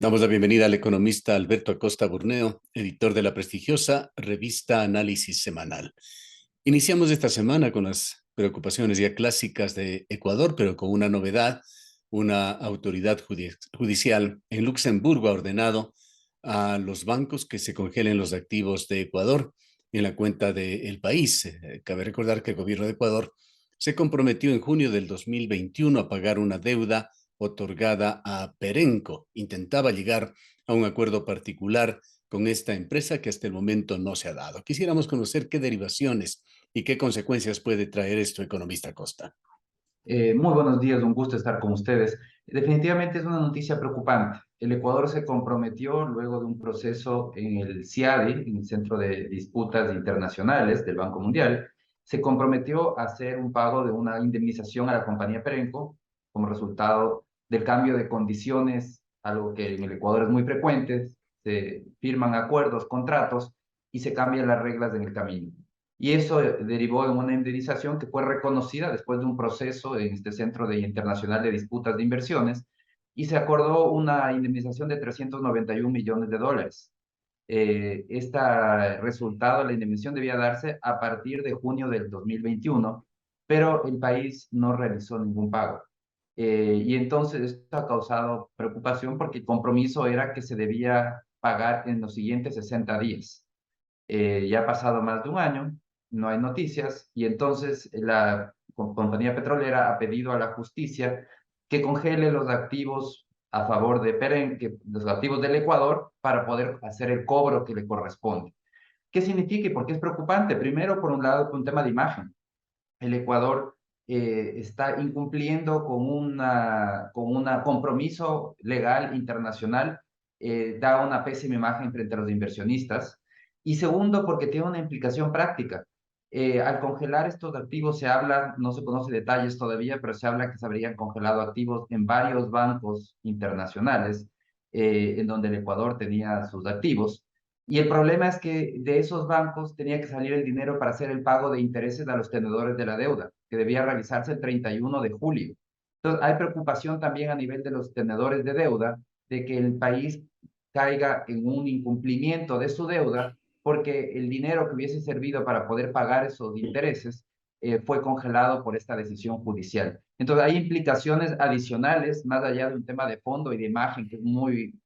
Damos la bienvenida al economista Alberto Acosta Burneo, editor de la prestigiosa revista Análisis Semanal. Iniciamos esta semana con las preocupaciones ya clásicas de Ecuador, pero con una novedad. Una autoridad judicial en Luxemburgo ha ordenado a los bancos que se congelen los activos de Ecuador en la cuenta del país. Cabe recordar que el gobierno de Ecuador se comprometió en junio del 2021 a pagar una deuda otorgada a Perenco. Intentaba llegar a un acuerdo particular con esta empresa que hasta el momento no se ha dado. Quisiéramos conocer qué derivaciones y qué consecuencias puede traer esto, economista Costa. Muy buenos días, un gusto estar con ustedes. Definitivamente es una noticia preocupante. El Ecuador se comprometió luego de un proceso en el CIADI, en el Centro de Disputas Internacionales del Banco Mundial, se comprometió a hacer un pago de una indemnización a la compañía Perenco como resultado del cambio de condiciones, algo que en el Ecuador es muy frecuente. Se firman acuerdos, contratos y se cambian las reglas en el camino. Y eso derivó en una indemnización que fue reconocida después de un proceso en este Centro Internacional de Disputas de Inversiones y se acordó una indemnización de 391 millones de dólares. Este resultado, la indemnización debía darse a partir de junio del 2021, pero el país no realizó ningún pago. Y entonces esto ha causado preocupación porque el compromiso era que se debía pagar en los siguientes 60 días. Ya ha pasado más de un año, no hay noticias, y entonces la compañía petrolera ha pedido a la justicia que congele los activos a favor de Peren, los activos del Ecuador, para poder hacer el cobro que le corresponde. ¿Qué significa y por qué es preocupante? Primero, por un lado, por un tema de imagen. El Ecuador está incumpliendo con un compromiso legal internacional, da una pésima imagen frente a los inversionistas. Y segundo, porque tiene una implicación práctica. Al congelar estos activos se habla, no se conoce detalles todavía, pero se habla que se habrían congelado activos en varios bancos internacionales, en donde el Ecuador tenía sus activos. Y el problema es que de esos bancos tenía que salir el dinero para hacer el pago de intereses a los tenedores de la deuda, que debía realizarse el 31 de julio. Entonces, hay preocupación también a nivel de los tenedores de deuda de que el país caiga en un incumplimiento de su deuda porque el dinero que hubiese servido para poder pagar esos intereses fue congelado por esta decisión judicial. Entonces, hay implicaciones adicionales, más allá de un tema de fondo y de imagen que es muy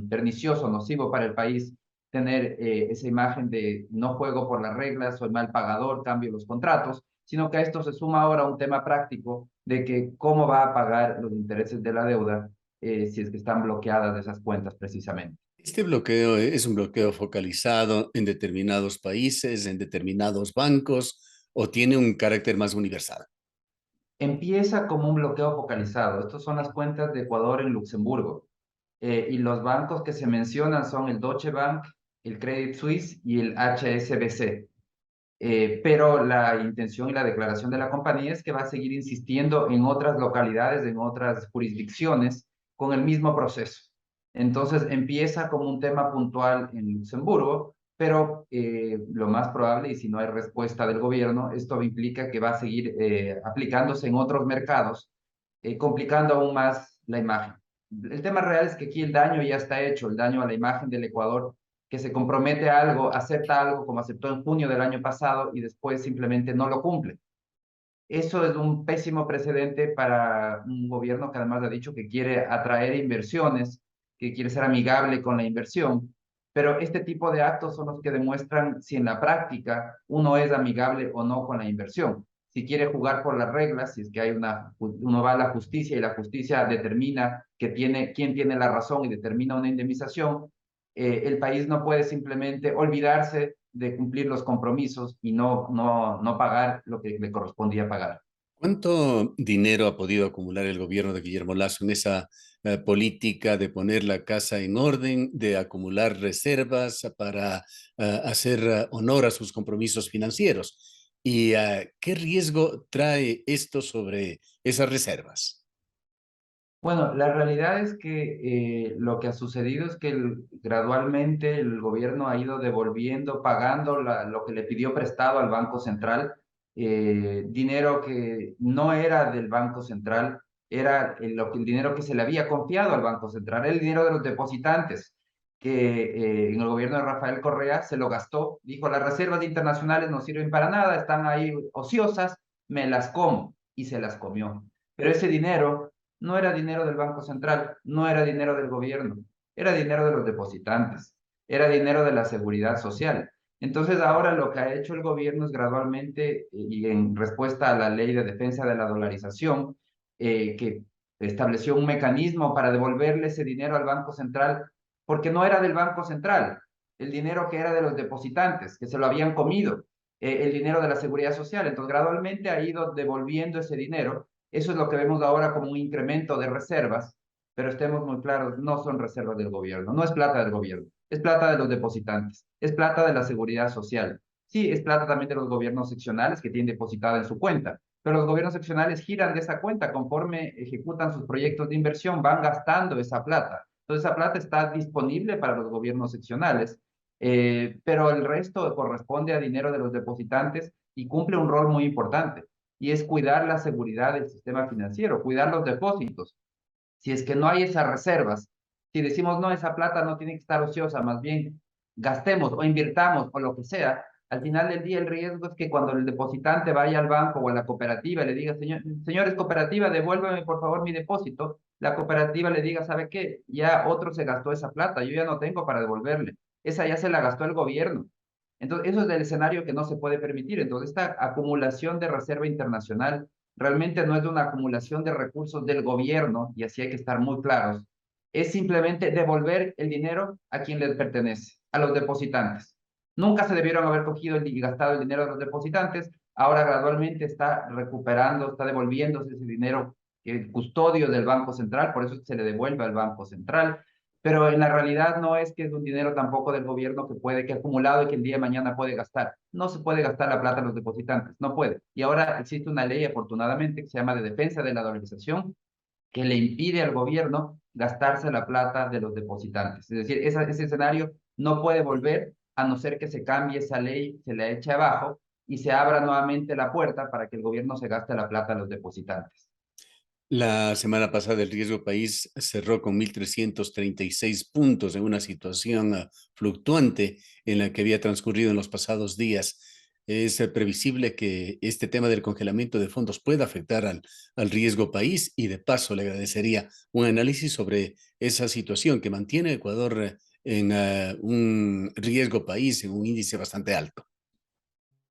pernicioso, nocivo para el país, tener esa imagen de no juego por las reglas, soy mal pagador, cambio los contratos, sino que a esto se suma ahora un tema práctico de que cómo va a pagar los intereses de la deuda si es que están bloqueadas esas cuentas precisamente. Este bloqueo es un bloqueo focalizado en determinados países, en determinados bancos, o tiene un carácter más universal. Empieza como un bloqueo focalizado. Estas son las cuentas de Ecuador en Luxemburgo. Y los bancos que se mencionan son el Deutsche Bank, el Credit Suisse y el HSBC. Pero la intención y la declaración de la compañía es que va a seguir insistiendo en otras localidades, en otras jurisdicciones, con el mismo proceso. Entonces empieza como un tema puntual en Luxemburgo, pero lo más probable, y si no hay respuesta del gobierno, esto implica que va a seguir aplicándose en otros mercados, complicando aún más la imagen. El tema real es que aquí el daño ya está hecho, el daño a la imagen del Ecuador, que se compromete a algo, acepta algo como aceptó en junio del año pasado y después simplemente no lo cumple. Eso es un pésimo precedente para un gobierno que además ha dicho que quiere atraer inversiones, que quiere ser amigable con la inversión, pero este tipo de actos son los que demuestran si en la práctica uno es amigable o no con la inversión. Si quiere jugar por las reglas, si es que hay uno va a la justicia y la justicia determina quién tiene la razón y determina una indemnización, el país no puede simplemente olvidarse de cumplir los compromisos y no pagar lo que le correspondía pagar. ¿Cuánto dinero ha podido acumular el gobierno de Guillermo Lasso en esa política de poner la casa en orden, de acumular reservas para hacer honor a sus compromisos financieros? ¿Y qué riesgo trae esto sobre esas reservas? Bueno, la realidad es que lo que ha sucedido es que gradualmente el gobierno ha ido devolviendo, pagando lo que le pidió prestado al Banco Central, dinero que no era del Banco Central, era el dinero que se le había confiado al Banco Central, el dinero de los depositantes, que en el gobierno de Rafael Correa se lo gastó, dijo, las reservas internacionales no sirven para nada, están ahí ociosas, me las como, y se las comió. Pero ese dinero no era dinero del Banco Central, no era dinero del gobierno, era dinero de los depositantes, era dinero de la seguridad social. Entonces ahora lo que ha hecho el gobierno es gradualmente, y en respuesta a la ley de defensa de la dolarización, que estableció un mecanismo para devolverle ese dinero al Banco Central, porque no era del Banco Central, el dinero que era de los depositantes, que se lo habían comido, el dinero de la seguridad social. Entonces gradualmente ha ido devolviendo ese dinero. Eso es lo que vemos ahora como un incremento de reservas, pero estemos muy claros, no son reservas del gobierno, no es plata del gobierno, es plata de los depositantes, es plata de la seguridad social. Sí, es plata también de los gobiernos seccionales que tienen depositada en su cuenta, pero los gobiernos seccionales giran de esa cuenta conforme ejecutan sus proyectos de inversión, van gastando esa plata. Entonces esa plata está disponible para los gobiernos seccionales, pero el resto corresponde a dinero de los depositantes y cumple un rol muy importante, y es cuidar la seguridad del sistema financiero, cuidar los depósitos. Si es que no hay esas reservas, si decimos, no, esa plata no tiene que estar ociosa, más bien gastemos o invirtamos o lo que sea, al final del día el riesgo es que cuando el depositante vaya al banco o a la cooperativa y le diga, señores cooperativa, devuélveme por favor mi depósito, la cooperativa le diga, ¿sabe qué? Ya otro se gastó esa plata, yo ya no tengo para devolverle, esa ya se la gastó el gobierno. Entonces, eso es el escenario que no se puede permitir. Entonces, esta acumulación de reserva internacional realmente no es una acumulación de recursos del gobierno, y así hay que estar muy claros, es simplemente devolver el dinero a quien les pertenece, a los depositantes. Nunca se debieron haber cogido y gastado el dinero de los depositantes, ahora gradualmente está recuperando, está devolviéndose ese dinero, el custodio del Banco Central, por eso se le devuelve al Banco Central, pero en la realidad no es que es un dinero tampoco del gobierno que puede, que ha acumulado y que el día de mañana puede gastar. No se puede gastar la plata en los depositantes, no puede. Y ahora existe una ley, afortunadamente, que se llama de defensa de la dolarización, que le impide al gobierno gastarse la plata de los depositantes. Es decir, ese escenario no puede volver a no ser que se cambie esa ley, se la eche abajo y se abra nuevamente la puerta para que el gobierno se gaste la plata de los depositantes. La semana pasada el riesgo país cerró con 1.336 puntos en una situación fluctuante en la que había transcurrido en los pasados días. Es previsible que este tema del congelamiento de fondos pueda afectar al riesgo país, y de paso le agradecería un análisis sobre esa situación que mantiene a Ecuador en un riesgo país, en un índice bastante alto.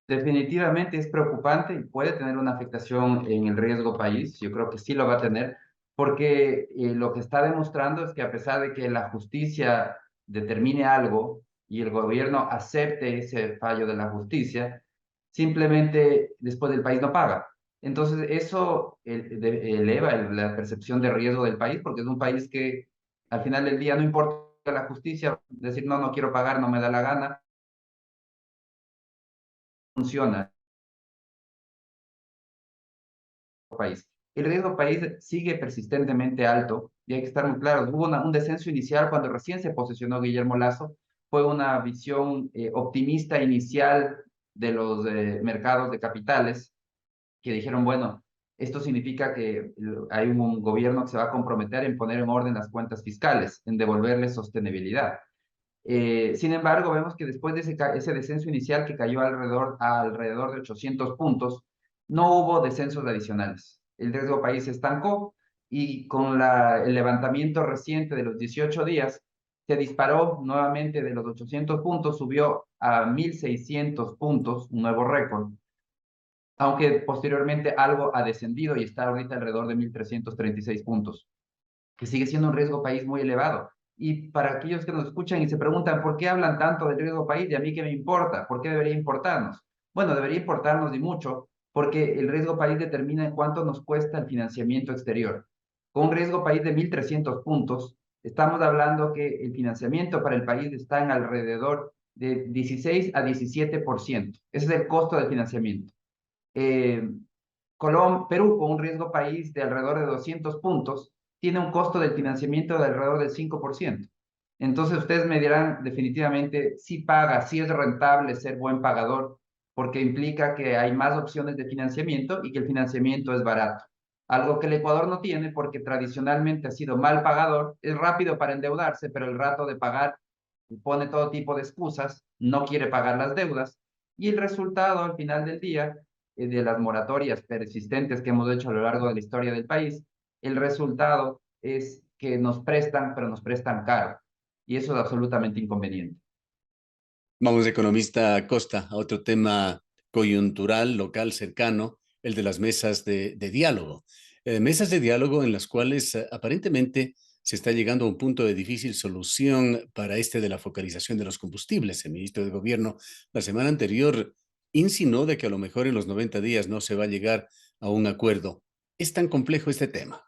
Definitivamente es preocupante y puede tener una afectación en el riesgo país. Yo creo que sí lo va a tener, porque lo que está demostrando es que a pesar de que la justicia determine algo y el gobierno acepte ese fallo de la justicia, simplemente después el país no paga. Entonces eso eleva la percepción de riesgo del país, porque es un país que al final del día no importa la justicia, decir no, no quiero pagar, no me da la gana, funciona. País. El riesgo país sigue persistentemente alto y hay que estar muy claros. Hubo un descenso inicial cuando recién se posesionó Guillermo Lazo. Fue una visión optimista inicial de los mercados de capitales, que dijeron, bueno, esto significa que hay un gobierno que se va a comprometer en poner en orden las cuentas fiscales, en devolverle sostenibilidad. Sin embargo, vemos que después de ese descenso inicial que cayó alrededor de 800 puntos, no hubo descensos adicionales. El riesgo país se estancó y con el levantamiento reciente de los 18 días, se disparó nuevamente de los 800 puntos, subió a 1.600 puntos, un nuevo récord, aunque posteriormente algo ha descendido y está ahorita alrededor de 1.336 puntos, que sigue siendo un riesgo país muy elevado. Y para aquellos que nos escuchan y se preguntan, ¿por qué hablan tanto del riesgo país? ¿Y a mí qué me importa? ¿Por qué debería importarnos? Bueno, debería importarnos y mucho, porque el riesgo país determina en cuánto nos cuesta el financiamiento exterior. Con un riesgo país de 1.300 puntos, estamos hablando que el financiamiento para el país está en alrededor de 16 a 17%. Ese es el costo del financiamiento. Eh, Perú, con un riesgo país de alrededor de 200 puntos, tiene un costo del financiamiento de alrededor del 5%. Entonces ustedes me dirán definitivamente si paga, si es rentable ser buen pagador, porque implica que hay más opciones de financiamiento y que el financiamiento es barato. algo que el Ecuador no tiene porque tradicionalmente ha sido mal pagador, es rápido para endeudarse, pero el rato de pagar pone todo tipo de excusas, no quiere pagar las deudas y el resultado al final del día de las moratorias persistentes que hemos hecho a lo largo de la historia del país, el resultado es que nos prestan, pero nos prestan caro y eso es absolutamente inconveniente. Vamos, economista Acosta, a otro tema coyuntural, local, cercano, el de las mesas de diálogo. Mesas de diálogo en las cuales aparentemente se está llegando a un punto de difícil solución para este de la focalización de los combustibles. El ministro de Gobierno la semana anterior insinuó de que a lo mejor en los 90 días no se va a llegar a un acuerdo. ¿Es tan complejo este tema?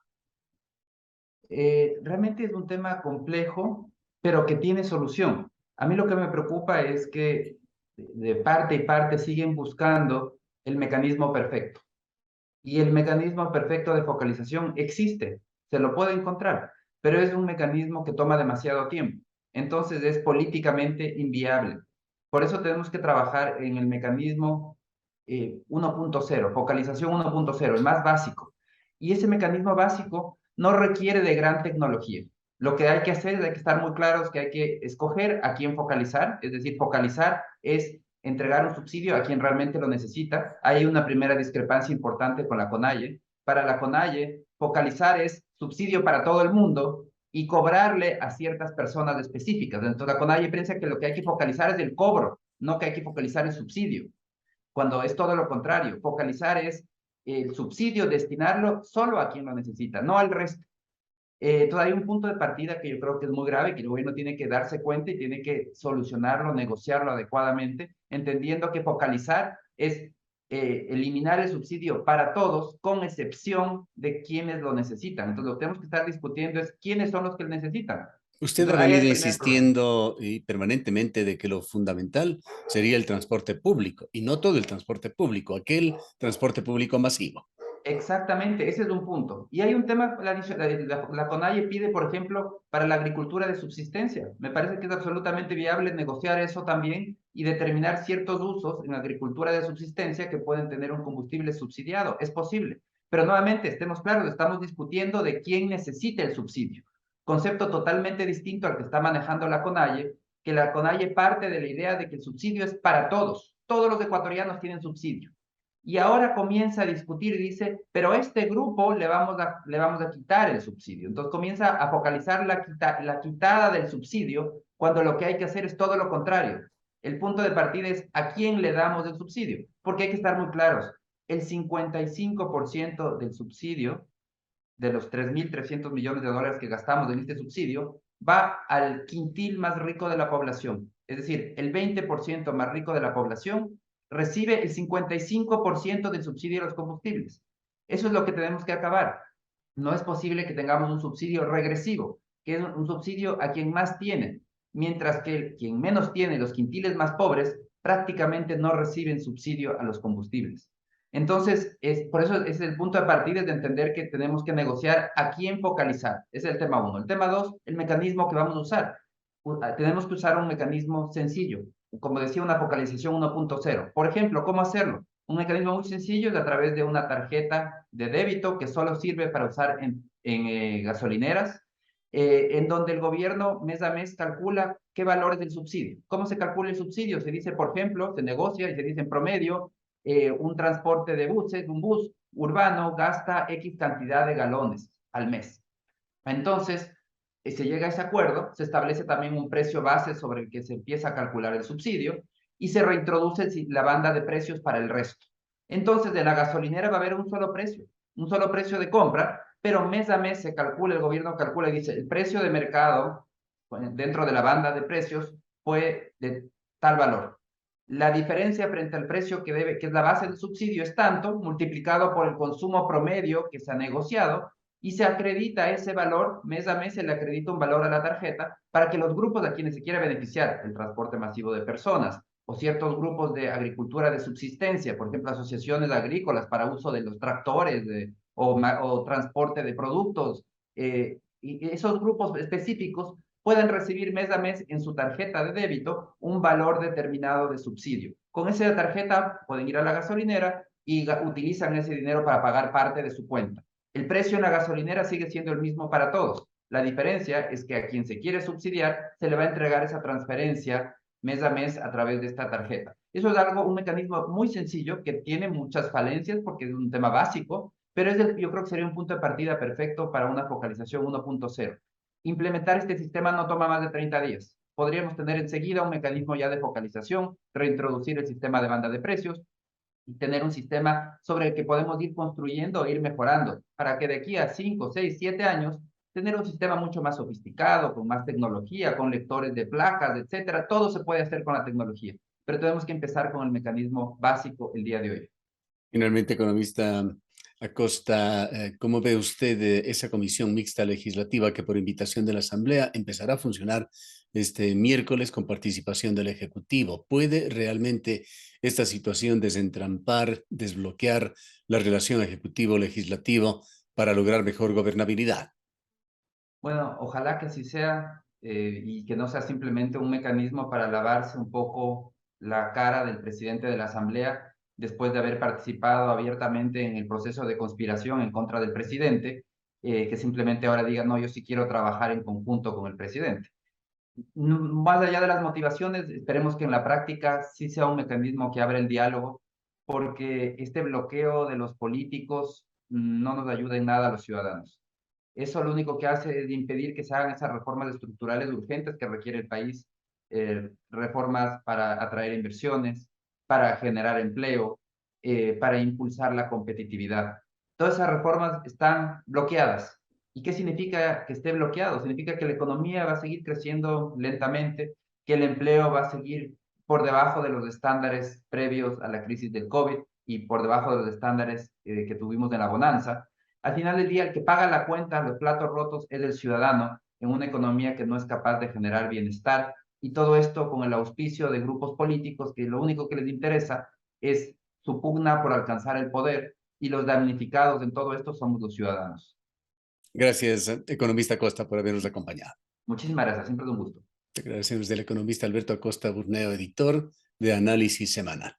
Realmente es un tema complejo, pero que tiene solución. A mí lo que me preocupa es que de parte y parte siguen buscando el mecanismo perfecto. Y el mecanismo perfecto de focalización existe, se lo puede encontrar, pero es un mecanismo que toma demasiado tiempo. Entonces es políticamente inviable. Por eso tenemos que trabajar en el mecanismo 1.0, focalización 1.0, el más básico. Y ese mecanismo básico no requiere de gran tecnología. Lo que hay que hacer es hay que estar muy claros que hay que escoger a quién focalizar, es decir, focalizar es entregar un subsidio a quien realmente lo necesita. Hay una primera discrepancia importante con la CONAIE. Para la CONAIE, focalizar es subsidio para todo el mundo y cobrarle a ciertas personas específicas. Entonces la CONAIE piensa que lo que hay que focalizar es el cobro, no que hay que focalizar el subsidio, cuando es todo lo contrario. Focalizar es el subsidio, destinarlo solo a quien lo necesita, no al resto. Entonces hay un punto de partida que yo creo que es muy grave, que el gobierno tiene que darse cuenta y tiene que solucionarlo, negociarlo adecuadamente, entendiendo que focalizar es eliminar el subsidio para todos, con excepción de quienes lo necesitan. Entonces lo que tenemos que estar discutiendo es quiénes son los que lo necesitan. Usted ha Entonces ahí hay venido el primer problema. insistiendo y permanentemente de que lo fundamental sería el transporte público y no todo el transporte público, aquel transporte público masivo. Exactamente, ese es un punto. Y hay un tema, la CONAIE pide, por ejemplo, para la agricultura de subsistencia. Me parece que es absolutamente viable negociar eso también y determinar ciertos usos en agricultura de subsistencia que pueden tener un combustible subsidiado. Es posible. Pero nuevamente, estemos claros, estamos discutiendo de quién necesita el subsidio. Concepto totalmente distinto al que está manejando la CONAIE, que la CONAIE parte de la idea de que el subsidio es para todos. Todos los ecuatorianos tienen subsidio y ahora comienza a discutir y dice, pero a este grupo le vamos a quitar el subsidio. Entonces comienza a focalizar la quitada del subsidio cuando lo que hay que hacer es todo lo contrario. El punto de partida es a quién le damos el subsidio, porque hay que estar muy claros. El 55% del subsidio, de los 3.300 millones de dólares que gastamos en este subsidio, va al quintil más rico de la población. Es decir, el 20% más rico de la población recibe el 55% del subsidio de los combustibles. Eso es lo que tenemos que acabar. No es posible que tengamos un subsidio regresivo, que es un subsidio a quien más tiene, mientras que quien menos tiene, los quintiles más pobres, prácticamente no reciben subsidio a los combustibles. Entonces, por eso es el punto de partida, es de entender que tenemos que negociar a quién focalizar. Ese es el tema uno. El tema dos, el mecanismo que vamos a usar. Tenemos que usar un mecanismo sencillo, como decía, una focalización 1.0. Por ejemplo, ¿cómo hacerlo? Un mecanismo muy sencillo es a través de una tarjeta de débito que solo sirve para usar en gasolineras, en donde el gobierno mes a mes calcula qué valor es del subsidio. ¿Cómo se calcula el subsidio? Se dice, por ejemplo, se negocia y se dice en promedio, un transporte de buses, un bus urbano gasta X cantidad de galones al mes. Entonces, se llega a ese acuerdo, se establece también un precio base sobre el que se empieza a calcular el subsidio y se reintroduce la banda de precios para el resto. Entonces, de la gasolinera va a haber un solo precio de compra, pero mes a mes se calcula, el gobierno calcula y dice, el precio de mercado dentro de la banda de precios fue de tal valor. La diferencia frente al precio que debe, que es la base del subsidio, es tanto, multiplicado por el consumo promedio que se ha negociado, y se acredita ese valor, mes a mes se le acredita un valor a la tarjeta para que los grupos a quienes se quiere beneficiar, el transporte masivo de personas o ciertos grupos de agricultura de subsistencia, por ejemplo, asociaciones agrícolas para uso de los tractores o transporte de productos, y esos grupos específicos pueden recibir mes a mes en su tarjeta de débito un valor determinado de subsidio. Con esa tarjeta pueden ir a la gasolinera y utilizan ese dinero para pagar parte de su cuenta. El precio en la gasolinera sigue siendo el mismo para todos. La diferencia es que a quien se quiere subsidiar se le va a entregar esa transferencia mes a mes a través de esta tarjeta. Eso es algo, un mecanismo muy sencillo que tiene muchas falencias porque es un tema básico, pero yo creo que sería un punto de partida perfecto para una focalización 1.0. Implementar este sistema no toma más de 30 días. Podríamos tener enseguida un mecanismo ya de focalización, reintroducir el sistema de banda de precios, y tener un sistema sobre el que podemos ir construyendo e ir mejorando, para que de aquí a 5, 6, 7 años, tener un sistema mucho más sofisticado, con más tecnología, con lectores de placas, etcétera. Todo se puede hacer con la tecnología, pero tenemos que empezar con el mecanismo básico el día de hoy. Finalmente, economista Acosta, ¿cómo ve usted esa comisión mixta legislativa que por invitación de la Asamblea empezará a funcionar este miércoles con participación del Ejecutivo? ¿Puede realmente esta situación desentrampar, desbloquear la relación ejecutivo-legislativo para lograr mejor gobernabilidad? Bueno, ojalá que así sea y que no sea simplemente un mecanismo para lavarse un poco la cara del presidente de la Asamblea después de haber participado abiertamente en el proceso de conspiración en contra del presidente, que simplemente ahora diga, no, yo sí quiero trabajar en conjunto con el presidente. Más allá de las motivaciones, esperemos que en la práctica sí sea un mecanismo que abra el diálogo, porque este bloqueo de los políticos no nos ayuda en nada a los ciudadanos. Eso lo único que hace es impedir que se hagan esas reformas estructurales urgentes que requiere el país, reformas para atraer inversiones, para generar empleo, para impulsar la competitividad. Todas esas reformas están bloqueadas. ¿Y qué significa que esté bloqueado? Significa que la economía va a seguir creciendo lentamente, que el empleo va a seguir por debajo de los estándares previos a la crisis del COVID y por debajo de los estándares que tuvimos en la bonanza. Al final del día, el que paga la cuenta, los platos rotos, es el ciudadano en una economía que no es capaz de generar bienestar y todo esto con el auspicio de grupos políticos que lo único que les interesa es su pugna por alcanzar el poder y los damnificados en todo esto somos los ciudadanos. Gracias, economista Acosta, por habernos acompañado. Muchísimas gracias, siempre es un gusto. Agradecemos del economista Alberto Acosta Burneo, editor de Análisis Semanal.